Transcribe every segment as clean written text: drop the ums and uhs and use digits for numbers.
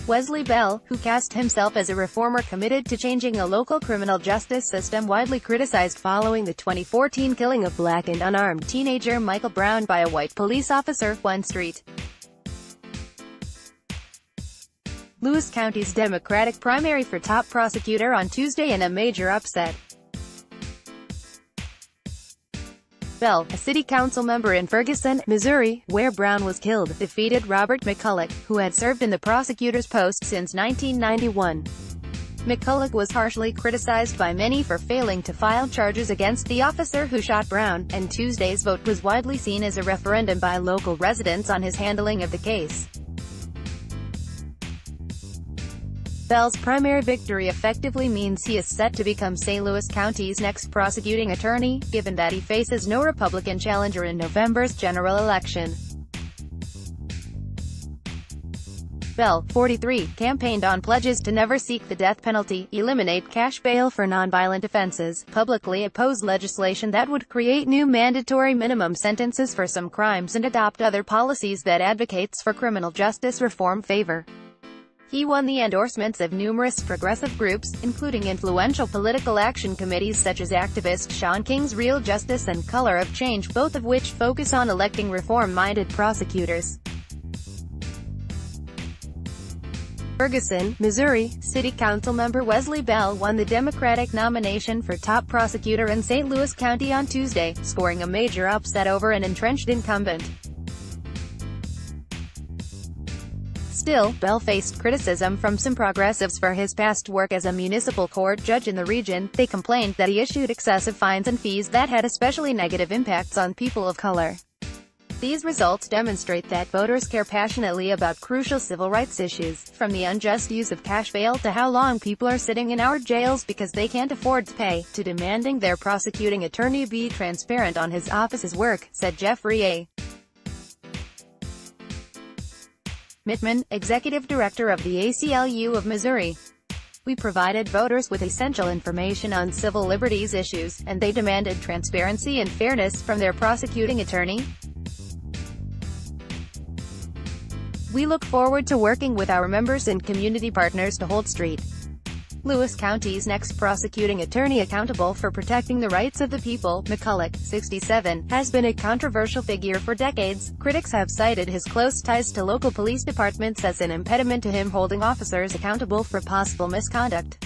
Wesley Bell, who cast himself as a reformer committed to changing the local criminal justice system, widely criticized following the 2014 killing of black and unarmed teenager Michael Brown by a white police officer, 1 Street. Lewis County's Democratic primary for top prosecutor on Tuesday in a major upset. Bell, a city council member in Ferguson, Missouri, where Brown was killed, defeated Robert McCulloch, who had served in the prosecutor's post since 1991. McCulloch was harshly criticized by many for failing to file charges against the officer who shot Brown, and Tuesday's vote was widely seen as a referendum by local residents on his handling of the case. Bell's primary victory effectively means he is set to become St. Louis County's next prosecuting attorney, given that he faces no Republican challenger in November's general election. Bell, 43, campaigned on pledges to never seek the death penalty, eliminate cash bail for nonviolent offenses, publicly oppose legislation that would create new mandatory minimum sentences for some crimes, and adopt other policies that advocates for criminal justice reform favor. He won the endorsements of numerous progressive groups, including influential political action committees such as activist Shaun King's Real Justice and Color of Change, both of which focus on electing reform-minded prosecutors. Ferguson, Missouri, City Council member Wesley Bell won the Democratic nomination for top prosecutor in St. Louis County on Tuesday, scoring a major upset over an entrenched incumbent. Still, Bell faced criticism from some progressives for his past work as a municipal court judge in the region. They complained that he issued excessive fines and fees that had especially negative impacts on people of color. These results demonstrate that voters care passionately about crucial civil rights issues, from the unjust use of cash bail to how long people are sitting in our jails because they can't afford to pay, to demanding their prosecuting attorney be transparent on his office's work, said Jeffrey A. Mittman, executive director of the ACLU of Missouri. We provided voters with essential information on civil liberties issues, and they demanded transparency and fairness from their prosecuting attorney. We look forward to working with our members and community partners to hold St. Louis County's next prosecuting attorney accountable for protecting the rights of the people. McCulloch, 67, has been a controversial figure for decades. Critics have cited his close ties to local police departments as an impediment to him holding officers accountable for possible misconduct.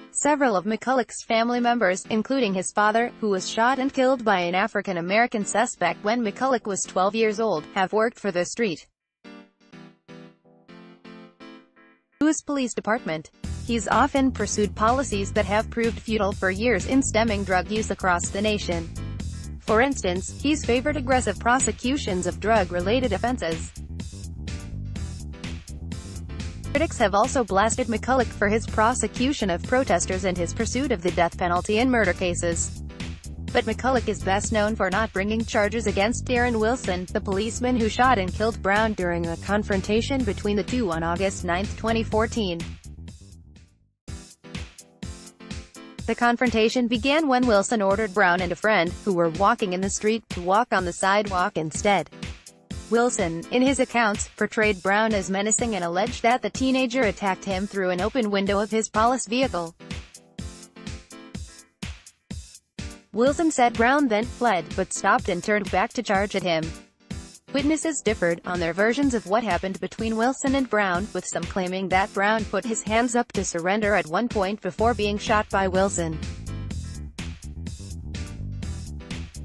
Several of McCulloch's family members, including his father, who was shot and killed by an African-American suspect when McCulloch was 12 years old, have worked for the St. Louis Police Department. He's often pursued policies that have proved futile for years in stemming drug use across the nation. For instance, he's favored aggressive prosecutions of drug-related offenses. Critics have also blasted McCulloch for his prosecution of protesters and his pursuit of the death penalty in murder cases. But McCulloch is best known for not bringing charges against Darren Wilson, the policeman who shot and killed Brown during a confrontation between the two on August 9, 2014. The confrontation began when Wilson ordered Brown and a friend, who were walking in the street, to walk on the sidewalk instead. Wilson, in his accounts, portrayed Brown as menacing and alleged that the teenager attacked him through an open window of his police vehicle. Wilson said Brown then fled, but stopped and turned back to charge at him. Witnesses differed on their versions of what happened between Wilson and Brown, with some claiming that Brown put his hands up to surrender at one point before being shot by Wilson.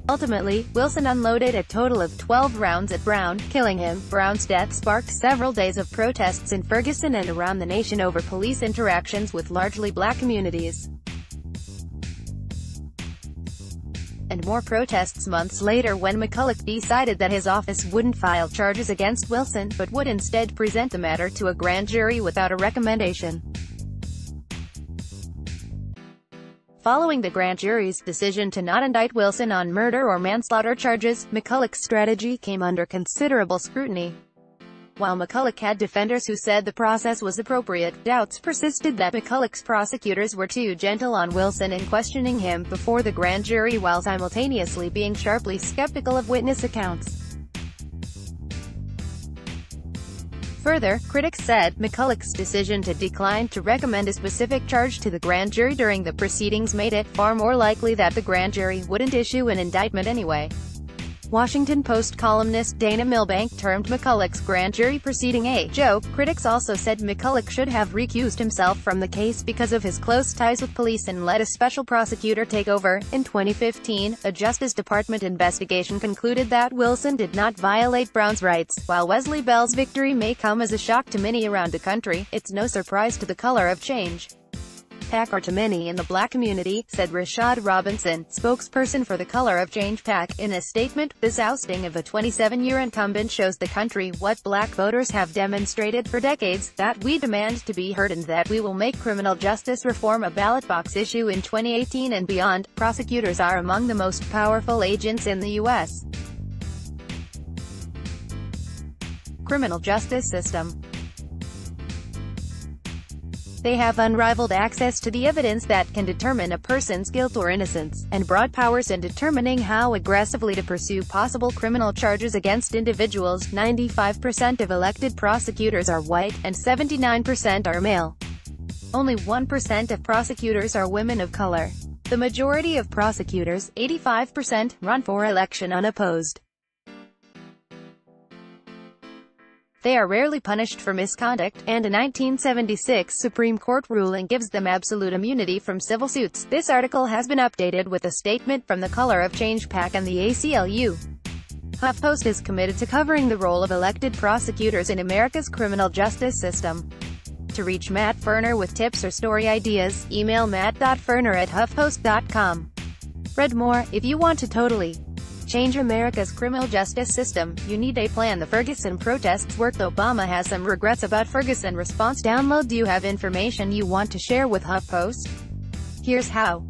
Ultimately, Wilson unloaded a total of 12 rounds at Brown, killing him. Brown's death sparked several days of protests in Ferguson and around the nation over police interactions with largely black communities. And more protests months later when McCulloch decided that his office wouldn't file charges against Wilson, but would instead present the matter to a grand jury without a recommendation. Following the grand jury's decision to not indict Wilson on murder or manslaughter charges, McCulloch's strategy came under considerable scrutiny. While McCulloch had defenders who said the process was appropriate, doubts persisted that McCulloch's prosecutors were too gentle on Wilson in questioning him before the grand jury while simultaneously being sharply skeptical of witness accounts. Further, critics said McCulloch's decision to decline to recommend a specific charge to the grand jury during the proceedings made it far more likely that the grand jury wouldn't issue an indictment anyway. Washington Post columnist Dana Milbank termed McCulloch's grand jury proceeding a joke. Critics also said McCulloch should have recused himself from the case because of his close ties with police and let a special prosecutor take over. In 2015, a Justice Department investigation concluded that Wilson did not violate Brown's rights. While Wesley Bell's victory may come as a shock to many around the country, it's no surprise to the color of change PAC or to many in the black community, said Rashad Robinson, spokesperson for the Color of Change PAC. In a statement, this ousting of a 27-year incumbent shows the country what black voters have demonstrated for decades, that we demand to be heard and that we will make criminal justice reform a ballot box issue in 2018 and beyond. Prosecutors are among the most powerful agents in the U.S. criminal justice system. They have unrivaled access to the evidence that can determine a person's guilt or innocence, and broad powers in determining how aggressively to pursue possible criminal charges against individuals. 95% of elected prosecutors are white, and 79% are male. Only 1% of prosecutors are women of color. The majority of prosecutors, 85%, run for election unopposed. They are rarely punished for misconduct, and a 1976 Supreme Court ruling gives them absolute immunity from civil suits. This article has been updated with a statement from the Color of Change PAC and the ACLU. HuffPost is committed to covering the role of elected prosecutors in America's criminal justice system. To reach Matt Ferner with tips or story ideas, email matt.ferner@huffpost.com. Read more. If you want to totally change America's criminal justice system, you need a plan. The Ferguson protests worked. Obama has some regrets about Ferguson response. Download. Do you have information you want to share with HuffPost? Here's how.